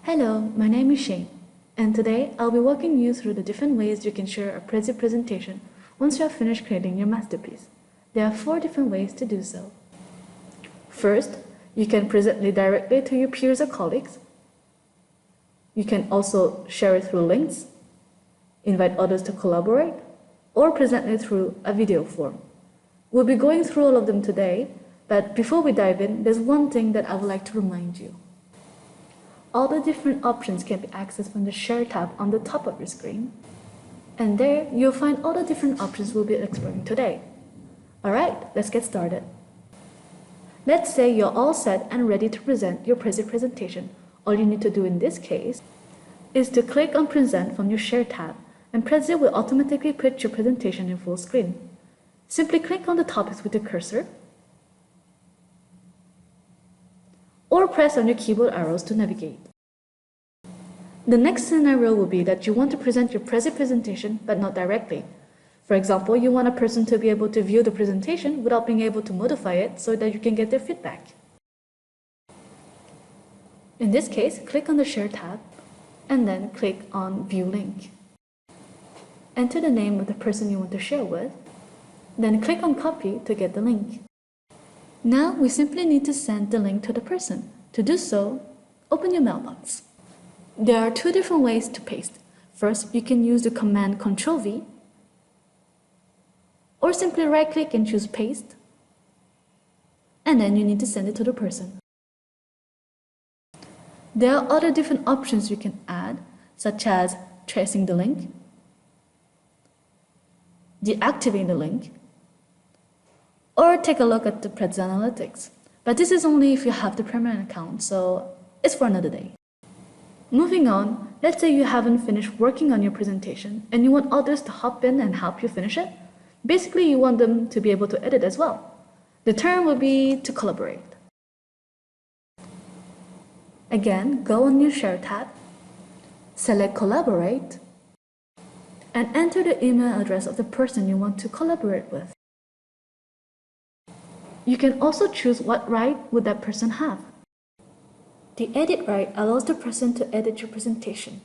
Hello, my name is Shane, and today I'll be walking you through the different ways you can share a Prezi presentation once you have finished creating your masterpiece. There are 4 different ways to do so. First, you can present it directly to your peers or colleagues. You can also share it through links, invite others to collaborate, or present it through a video form. We'll be going through all of them today, but before we dive in, there's one thing that I would like to remind you. All the different options can be accessed from the Share tab on the top of your screen. And there, you'll find all the different options we'll be exploring today. Alright, let's get started. Let's say you're all set and ready to present your Prezi presentation. All you need to do in this case is to click on Present from your Share tab, and Prezi will automatically put your presentation in full screen. Simply click on the topics with the cursor, or press on your keyboard arrows to navigate. The next scenario will be that you want to present your Prezi presentation, but not directly. For example, you want a person to be able to view the presentation without being able to modify it so that you can get their feedback. In this case, click on the Share tab, and then click on View Link. Enter the name of the person you want to share with, then click on Copy to get the link. Now we simply need to send the link to the person. To do so, open your mailbox. There are 2 different ways to paste. First, you can use the command Ctrl+V, or simply right-click and choose Paste, and then you need to send it to the person. There are other different options you can add, such as tracing the link, deactivating the link, or take a look at the Prezi analytics. But this is only if you have the Premium account, so it's for another day. Moving on, let's say you haven't finished working on your presentation and you want others to hop in and help you finish it. Basically, you want them to be able to edit as well. The term will be to collaborate. Again, go on your Share tab, select Collaborate, and enter the email address of the person you want to collaborate with. You can also choose what right would that person have. The edit right allows the person to edit your presentation.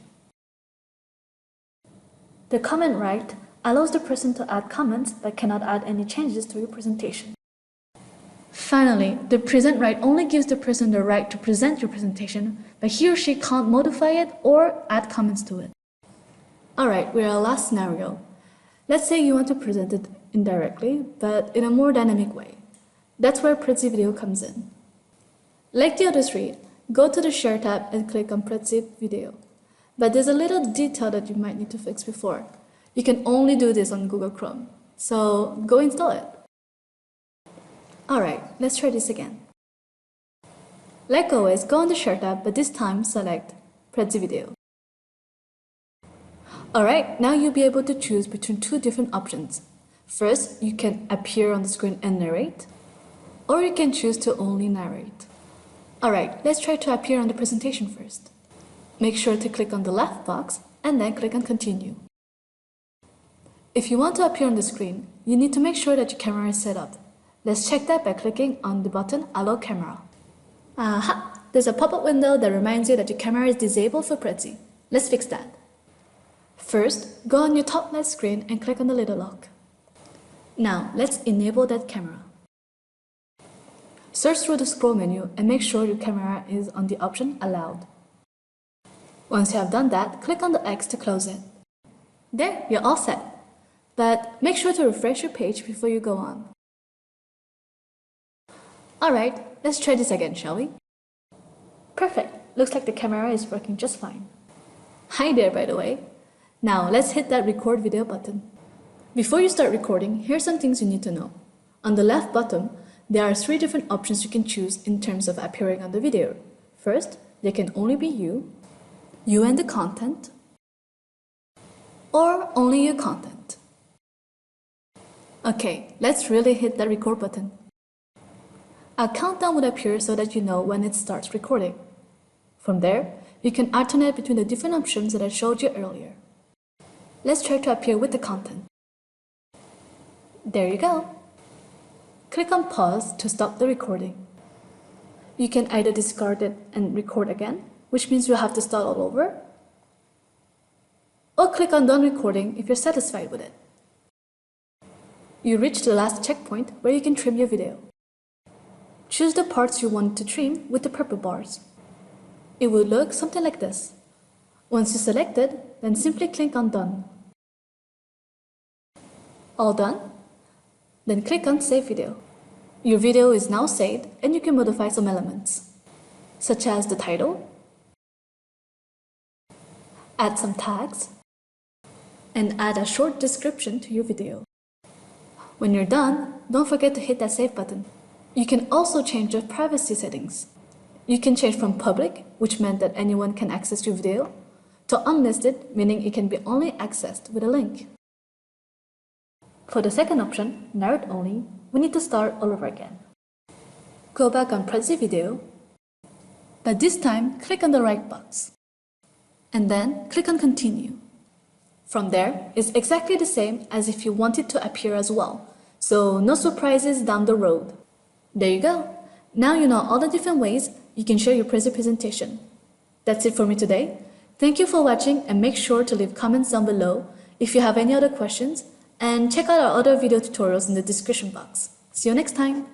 The comment right allows the person to add comments but cannot add any changes to your presentation. Finally, the present right only gives the person the right to present your presentation, but he or she can't modify it or add comments to it. Alright, we're at our last scenario. Let's say you want to present it indirectly, but in a more dynamic way. That's where Prezi Video comes in. Like the other 3, go to the Share tab and click on Prezi Video. But there's a little detail that you might need to fix before. You can only do this on Google Chrome, so go install it. Alright, let's try this again. Like always, go on the Share tab, but this time select Prezi Video. Alright, now you'll be able to choose between 2 different options. First, you can appear on the screen and narrate, or you can choose to only narrate. Alright, let's try to appear on the presentation first. Make sure to click on the left box and then click on Continue. If you want to appear on the screen, you need to make sure that your camera is set up. Let's check that by clicking on the button Allow Camera. Aha! There's a pop-up window that reminds you that your camera is disabled for Prezi. Let's fix that. First, go on your top left screen and click on the little lock. Now, let's enable that camera. Search through the scroll menu and make sure your camera is on the option Allowed. Once you have done that, click on the X to close it. There, you're all set. But make sure to refresh your page before you go on. Alright, let's try this again, shall we? Perfect. Looks like the camera is working just fine. Hi there, by the way. Now, let's hit that Record Video button. Before you start recording, here's some things you need to know. On the left bottom, there are 3 different options you can choose in terms of appearing on the video. First, there can only be you and the content, or only your content. Okay, let's really hit that record button. A countdown would appear so that you know when it starts recording. From there, you can alternate between the different options that I showed you earlier. Let's try to appear with the content. There you go. Click on Pause to stop the recording. You can either discard it and record again, which means you'll have to start all over, or click on Done Recording if you're satisfied with it. You reach the last checkpoint where you can trim your video. Choose the parts you want to trim with the purple bars. It will look something like this. Once you select it, then simply click on Done. All done? Then click on Save Video. Your video is now saved and you can modify some elements, such as the title, add some tags, and add a short description to your video. When you're done, don't forget to hit that save button. You can also change the privacy settings. You can change from public, which meant that anyone can access your video, to unlisted, meaning it can be only accessed with a link. For the second option, narrate only, we need to start all over again. Go back on Prezi video, but this time click on the right box, and then click on Continue. From there, it's exactly the same as if you want it to appear as well, so no surprises down the road. There you go. Now you know all the different ways you can share your Prezi presentation. That's it for me today. Thank you for watching and make sure to leave comments down below if you have any other questions, and check out our other video tutorials in the description box. See you next time!